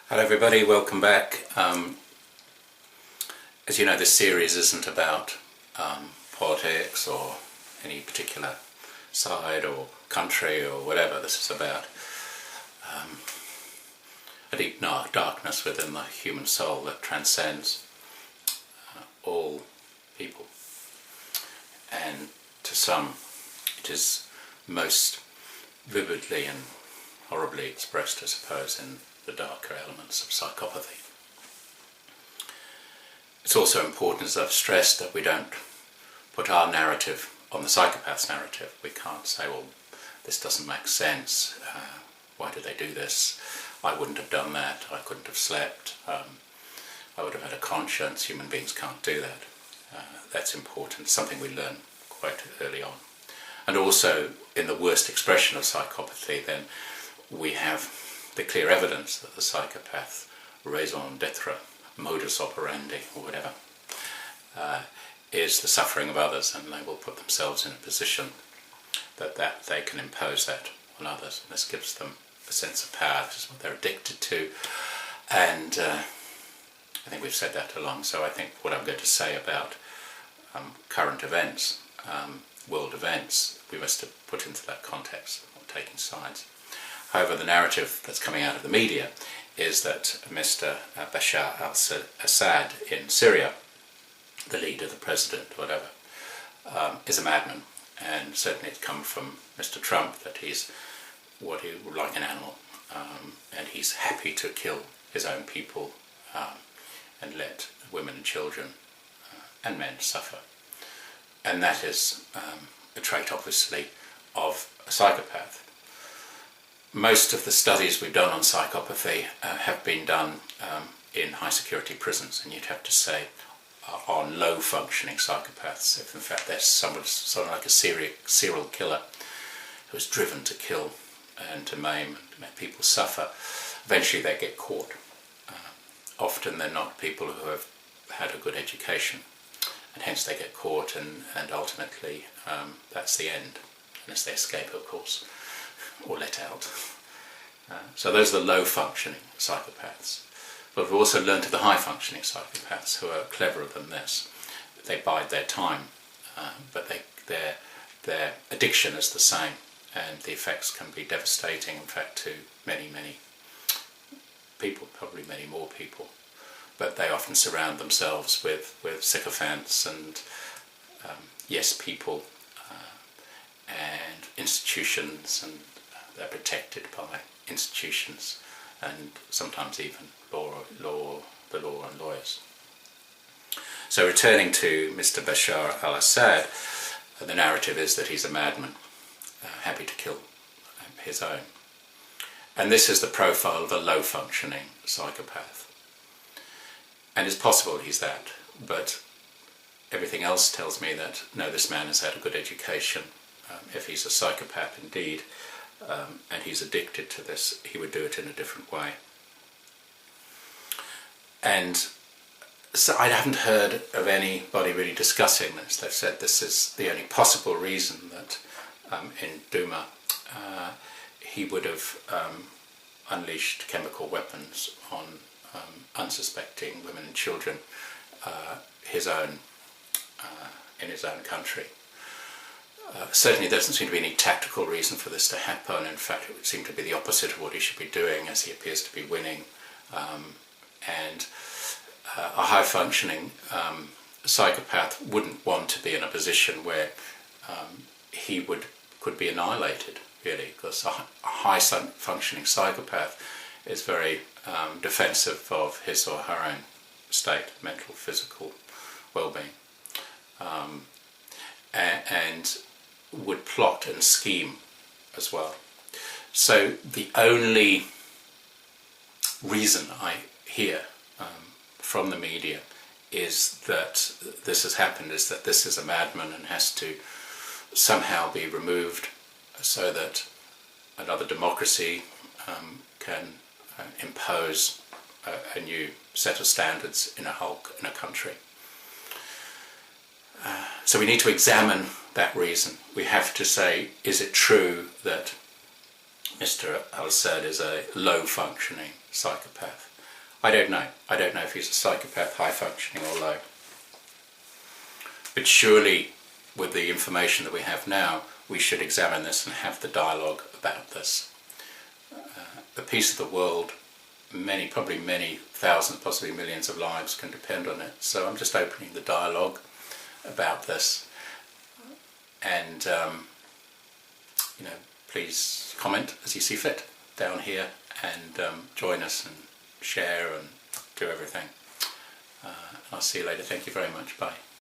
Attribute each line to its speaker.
Speaker 1: Hello everybody, welcome back. As you know, this series isn't about politics or any particular side or country or whatever. This is about a deep darkness within the human soul that transcends all people. And to some, it is most vividly and horribly expressed, I suppose, in the darker elements of psychopathy. It's also important, as I've stressed, that we don't put our narrative on the psychopath's narrative. We can't say, well, this doesn't make sense, why did they do this? I wouldn't have done that, I couldn't have slept, I would have had a conscience. Human beings can't do that. That's important, something we learn quite early on. And also, in the worst expression of psychopathy, then we have the clear evidence that the psychopath, raison d'etre, modus operandi, or whatever, is the suffering of others, and they will put themselves in a position that they can impose that on others. And this gives them a sense of power. This is what they're addicted to, and I think we've said that along. So I think what I'm going to say about current events, world events, we must have put into that context, not taking sides. However, the narrative that's coming out of the media is that Mr. Bashar al-Assad in Syria, the leader, the president, whatever, is a madman. And certainly it's come from Mr. Trump that he's like an animal, and he's happy to kill his own people and let women and children and men suffer. And that is a trait, obviously, of a psychopath. Most of the studies we've done on psychopathy have been done in high security prisons, and you'd have to say on low functioning psychopaths. If in fact there's someone like a serial killer who is driven to kill and to maim and to make people suffer, eventually they get caught. Often they're not people who have had a good education, and hence they get caught, and ultimately that's the end, unless they escape, of course, or let out. So those are the low-functioning psychopaths. But we've also learned of the high-functioning psychopaths who are cleverer than this. They bide their time, but their addiction is the same, and the effects can be devastating, in fact, to many, many people, probably many more people. But they often surround themselves with sycophants and yes people and institutions, and they're protected by institutions and sometimes even the law and lawyers. So returning to Mr. Bashar al-Assad, the narrative is that he's a madman, happy to kill his own. And this is the profile of a low-functioning psychopath. And it's possible he's that, but everything else tells me that, no, this man has had a good education. If he's a psychopath indeed, and he's addicted to this, he would do it in a different way. And so I haven't heard of anybody really discussing this. They've said this is the only possible reason that in Douma he would have unleashed chemical weapons on unsuspecting women and children in his own country. Certainly there doesn't seem to be any tactical reason for this to happen. In fact, it would seem to be the opposite of what he should be doing, as he appears to be winning. And a high-functioning psychopath wouldn't want to be in a position where he could be annihilated, really, because a high-functioning psychopath is very defensive of his or her own state, mental, physical well-being, and would plot and scheme as well. So the only reason I hear from the media is that this has happened, is that this is a madman and has to somehow be removed so that another democracy can impose a new set of standards in a country. So we need to examine that reason. We have to say, is it true that Mr. Assad is a low-functioning psychopath? I don't know. I don't know if he's a psychopath, high functioning or low. But surely, with the information that we have now, we should examine this and have the dialogue about this. The peace of the world, probably many thousands, possibly millions of lives can depend on it. So I'm just opening the dialogue about this. And, please comment as you see fit down here, and join us and share and do everything. I'll see you later. Thank you very much. Bye.